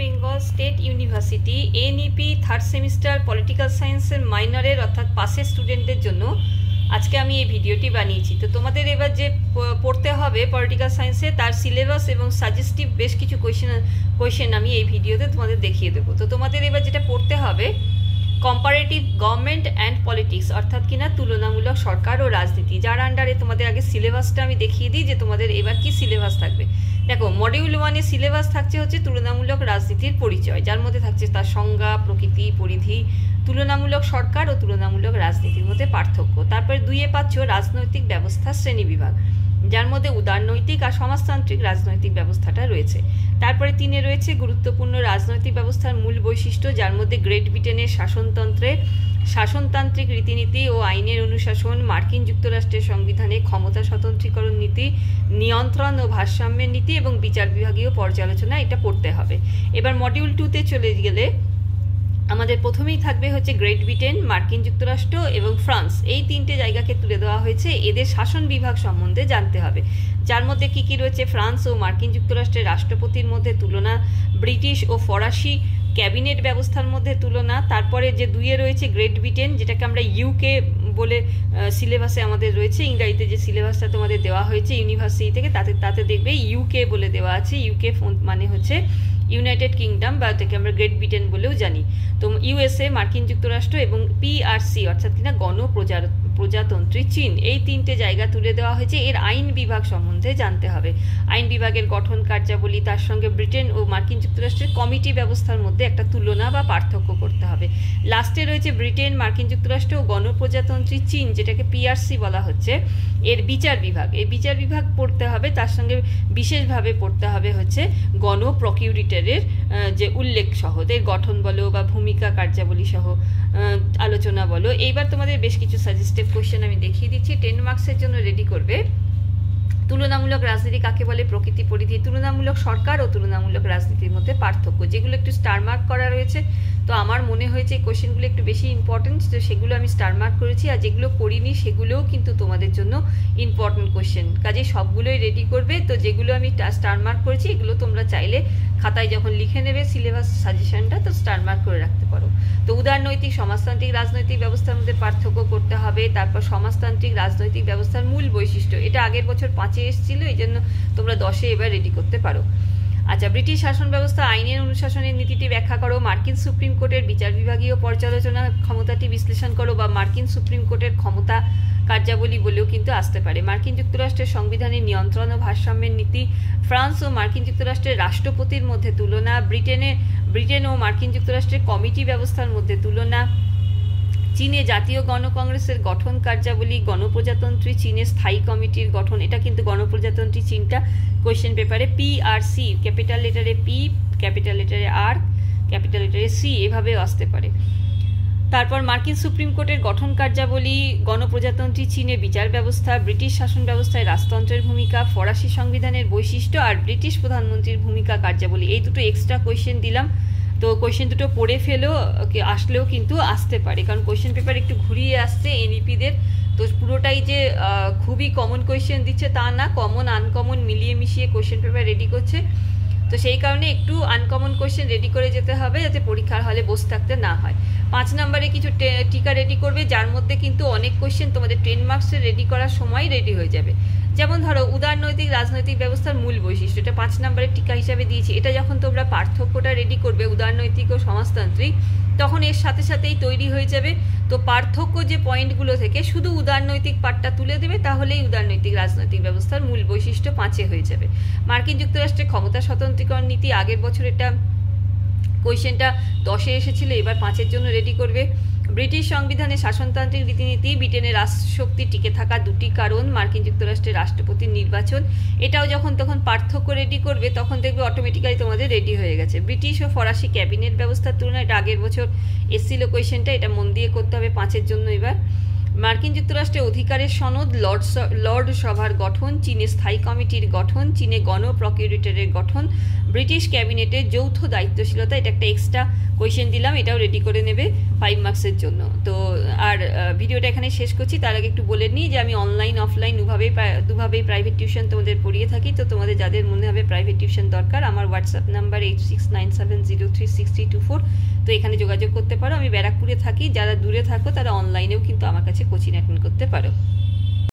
Bengal state university NEP third semester political সায়েন্সের মাইনরের অর্থাৎ পাসের স্টুডেন্টদের জন্য আজকে আমি এই ভিডিওটি বানিয়েছি। তো তোমাদের এবার যে পড়তে হবে পলিটিক্যাল সায়েন্সে তার সিলেবাস এবং সাজেস্টিভ বেশ কিছু কোয়েশ্চেন আমি এই ভিডিওতে তোমাদের দেখিয়ে দেবো। তো তোমাদের এবার যেটা পড়তে হবে কম্পারেটিভ গভর্নমেন্ট অ্যান্ড পলিটিক্স, অর্থাৎ কিনা তুলনামূলক সরকার ও রাজনীতি, যার আন্ডারে তোমাদের আগে সিলেবাসটা আমি দেখিয়ে দিই যে তোমাদের এবার কি সিলেবাস থাকবে। দেখো, মডিউল 1-এ সিলেবাস থাকছে হচ্ছে তুলনামূলক রাজনীতির পরিচয়, যার মধ্যে থাকছে তার সংজ্ঞা, প্রকৃতি, পরিধি, তুলনামূলক সরকার ও তুলনামূলক রাজনীতির মধ্যে পার্থক্য। তারপরে 2-এ পাচ্ছ রাজনৈতিক ব্যবস্থার শ্রেণীবিভাগ, যার মধ্যে উদারনৈতিক আর সমাজতান্ত্রিক রাজনৈতিক ব্যবস্থাটা রয়েছে। তারপরে 3-এ রয়েছে গুরুত্বপূর্ণ রাজনৈতিক ব্যবস্থার মূল বৈশিষ্ট্য, যার মধ্যে গ্রেট ব্রিটেনের শাসনতান্ত্রিক রীতিনীতি ও আইনের অনুশাসন, মার্কিন যুক্তরাষ্ট্রের সংবিধানে ক্ষমতা স্বতন্ত্রীকরণ নীতি, নিয়ন্ত্রণ ও ভারসাম্যের নীতি এবং বিচার বিভাগীয় পর্যালোচনা, এটা পড়তে হবে। এবার মডিউল 2-তে চলে গেলে আমাদের প্রথমেই থাকবে হচ্ছে গ্রেট ব্রিটেন, মার্কিন যুক্তরাষ্ট্র এবং ফ্রান্স। এই 3টে জায়গাকে তুলে দেওয়া হয়েছে, এদের শাসন বিভাগ সম্বন্ধে জানতে হবে, যার মধ্যে কি কি রয়েছে ফ্রান্স ও মার্কিন যুক্তরাষ্ট্রের রাষ্ট্রপতির মধ্যে তুলনা, ব্রিটিশ ও ফরাসি ক্যাবিনেট ব্যবস্থার মধ্যে তুলনা। তারপরে যে 2-এ রয়েছে গ্রেট ব্রিটেন, যেটাকে আমরা ইউকে বলে সিলেবাসে আমাদের রয়েছে, ইংরাজিতে যে সিলেবাসটা তোমাদের দেওয়া হয়েছে ইউনিভার্সিটি থেকে তাতে দেখবে ইউকে বলে দেওয়া আছে। ইউকে মানে হচ্ছে ইউনাইটেড কিংডম, বা এটাকে আমরা গ্রেট ব্রিটেন বলেও জানি। তো ইউএসএ মার্কিন যুক্তরাষ্ট্র এবং পিআরসি অর্থাৎ কিনা গণপ্রজাতন্ত্রী চীন, এই 3টে জায়গা তুলে দেওয়া হয়েছে। এর আইন বিভাগ সম্বন্ধে জানতে হবে, আইন বিভাগের গঠন, কার্যাবলী, তার সঙ্গে ব্রিটেন ও মার্কিন যুক্তরাষ্ট্রের কমিটি ব্যবস্থার মধ্যে একটা তুলনা বা পার্থক্য করতে হবে। লাস্টে রয়েছে ব্রিটেন, মার্কিন যুক্তরাষ্ট্র ও গণপ্রজাতন্ত্রী চীন, যেটাকে পিআরসি বলা হচ্ছে, এর বিচার বিভাগ। এই বিচার বিভাগ পড়তে হবে, তার সঙ্গে বিশেষভাবে পড়তে হবে হচ্ছে গণপ্রকিউরেটরের যে উল্লেখ সহ, এর গঠন বলো বা ভূমিকা, কার্যাবলী সহ আলোচনা বলো। এইবার তোমাদের বেশ কিছু সাজেস্টিভ কোয়েশ্চেন আমি দেখিয়ে দিচ্ছি, 10 মার্কসের জন্য রেডি করবে। তুলনামূলক রাজনীতি কাকে বলে, প্রকৃতি, পরিধি, তুলনামূলক সরকার ও তুলনামূলক রাজনীতির মধ্যে পার্থক্য, যেগুলো একটু স্টার মার্ক করা রয়েছে। তো আমার মনে হয়েছে এই কোয়েশ্চেনগুলো একটু বেশি ইম্পর্টেন্ট, তো সেগুলো আমি স্টার মার্ক করেছি, আর যেগুলো করিনি সেগুলোও কিন্তু তোমাদের জন্য ইম্পর্টেন্ট কোয়েশ্চেন, কাজে সবগুলোই রেডি করবে। তো যেগুলো আমি স্টার মার্ক করেছি এগুলো তোমরা চাইলে খাতায় যখন লিখে নেবে সিলেবাস সাজেশনটা, তো স্টার মার্ক করে রাখতে পারো। তো উদারনৈতিক সমাজতান্ত্রিক রাজনৈতিক ব্যবস্থার মধ্যে পার্থক্য করতে হবে। তারপর সমাজতান্ত্রিক রাজনৈতিক ব্যবস্থার মূল বৈশিষ্ট্য, এটা আগের বছর 5-এ এসেছিল, এই জন্য তোমরা 10-এ এবার রেডি করতে পারো। আচ্ছা, ব্রিটিশ শাসন ব্যবস্থা আইনের অনুশাসনের নীতিটি ব্যাখ্যা করো। মার্কিন সুপ্রিম কোর্টের বিচার বিভাগীয় পর্যালোচনা ক্ষমতাটি বিশ্লেষণ করো, বা মার্কিন সুপ্রিম কোর্টের ক্ষমতা কার্যাবলী বলেও কিন্তু আসতে পারে। মার্কিন যুক্তরাষ্ট্রের সংবিধানের নিয়ন্ত্রণ ও ভারসাম্যের নীতি, ফ্রান্স ও মার্কিন যুক্তরাষ্ট্রের রাষ্ট্রপতির মধ্যে তুলনা, ব্রিটেন ও মার্কিন যুক্তরাষ্ট্রের কমিটি ব্যবস্থার মধ্যে তুলনা, চীনে জাতীয় গণকংগ্রেসের গঠন কার্যাবলী, গণপ্রজাতন্ত্রী চীনের স্থায়ী কমিটির গঠন, এটা কিন্তু গণপ্রজাতন্ত্রী চীনটা কোয়েশ্চেন পেপারে পিআরসি, ক্যাপিটাল লেটারে পি, ক্যাপিটাল লেটারে আর, ক্যাপিটাল লেটারে সি, এভাবেও আসতে পারে। তারপর মার্কিন সুপ্রিম কোর্টের গঠন কার্যাবলী, গণপ্রজাতন্ত্রী চীনের বিচার ব্যবস্থা, ব্রিটিশ শাসন ব্যবস্থায় রাজতন্ত্রের ভূমিকা, ফরাসি সংবিধানের বৈশিষ্ট্য আর ব্রিটিশ প্রধানমন্ত্রীর ভূমিকা কার্যাবলী, এই দুটো এক্সট্রা কোয়েশ্চেন দিলাম। তো কোয়েশ্চেন দুটো পড়ে আসলেও কিন্তু আসতে পারে, কারণ কোয়েশ্চেন পেপার একটু ঘুরিয়ে আসছে এনইপিদের। তো পুরোটাই যে খুবই কমন কোয়েশ্চেন দিচ্ছে তা না, কমন আনকমন মিলিয়ে মিশিয়ে কোয়েশ্চেন পেপার রেডি করছে। তো সেই কারণে একটু আনকমন কোয়েশ্চেন রেডি করে যেতে হবে, যাতে পরীক্ষার হলে বসে থাকতে না হয়। 5 নম্বরে কিছু টিকা রেডি করবে, যার মধ্যে কিন্তু অনেক কোয়েশ্চেন তোমাদের 10 মার্কসের রেডি করার সময় রেডি হয়ে যাবে। যেমন ধরো উদারনৈতিক রাজনৈতিক ব্যবস্থার মূল বৈশিষ্ট্য, এটা 5 নম্বরের টিকা হিসাবে দিয়েছি। এটা যখন তোমরা পার্থক্যটা রেডি করবে উদারনৈতিক ও সমাজতান্ত্রিক, তখন এর সাথে সাথেই তৈরি হয়ে যাবে। তো পার্থক্য যে পয়েন্টগুলো থেকে শুধু উদারনৈতিক পার্টটা তুলে দেবে, তাহলেই উদারনৈতিক রাজনৈতিক ব্যবস্থার মূল বৈশিষ্ট্য 5-এ হয়ে যাবে। মার্কিন যুক্তরাষ্ট্রের ক্ষমতা স্বতন্ত্রীকরণ নীতি, আগের বছর এটা কোয়েশ্চেনটা 10-এ এসেছিল, এবার 5-এর জন্য রেডি করবে। ব্রিটিশ সংবিধানে শাসনতান্ত্রিক রীতিনীতি, ব্রিটেনের রাষ্ট্রশক্তি টিকে থাকা 2টি কারণ, মার্কিন যুক্তরাষ্ট্রের রাষ্ট্রপতির নির্বাচন, এটাও যখন তখন পার্থক্য রেডি করবে, তখন দেখবে অটোমেটিক্যালি তোমাদের রেডি হয়ে গেছে। ব্রিটিশ ও ফরাসি ক্যাবিনেট ব্যবস্থার তুলনায়, এটা আগের বছর এসেছিল কোয়েশ্চেনটা, এটা মন দিয়ে করতে হবে 5-এর জন্য এবার। মার্কিন যুক্তরাষ্ট্রে অধিকারের সনদ, লর্ড সভার গঠন, চীনে স্থায়ী কমিটির গঠন, চীনে গণ প্রকিউরেটরের গঠন, ব্রিটিশ ক্যাবিনেটের যৌথ দায়িত্বশীলতা। এটা একটা এক্সট্রা কোয়েশ্চেন দিলাম, এটাও রেডি করে নেবে 5 মার্কসের জন্য। তো আর ভিডিওটা এখানে শেষ করছি, তার আগে একটু বলে নিই যে আমি অনলাইন অফলাইন দুভাবেই প্রাইভেট টিউশন তোমাদের পড়িয়ে থাকি। তো তোমাদের যাদের মনে হবে প্রাইভেট টিউশন দরকার, আমার হোয়াটসঅ্যাপ নাম্বার 8697036324, তো এখানে যোগাযোগ করতে পারো। আমি ব্যারাকপুরে থাকি, যারা দূরে থাকো তারা অনলাইনেও কিন্তু আমার কাছে কোচিং অ্যাটেন্ড করতে পারো।